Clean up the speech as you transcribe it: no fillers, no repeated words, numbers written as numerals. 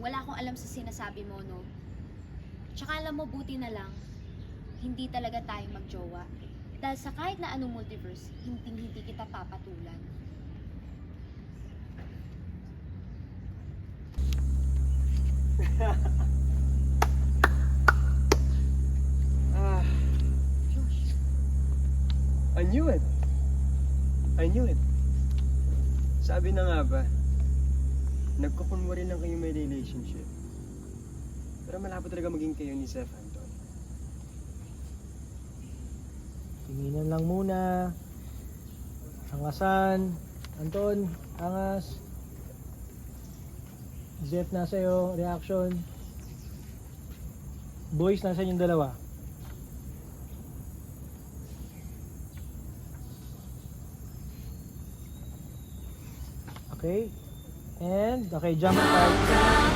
wala akong alam sa sinasabi mo, no? Tsaka alam mo, buti na lang, hindi talaga tayo magjowa. Dahil sa kahit na anong multiverse, hindi kita papatulan. Josh, I knew it. I knew it. Sabi na nga ba, nagkukunwari lang kayo may relationship. Pero malabo talaga maging kayo ni Seth, Anton. Tinginan lang muna. Angasan. Anton, angas. Zef, nasa iyo. Reaction. Boys, nasa yung dalawa. Okay. And, okay, jump 5.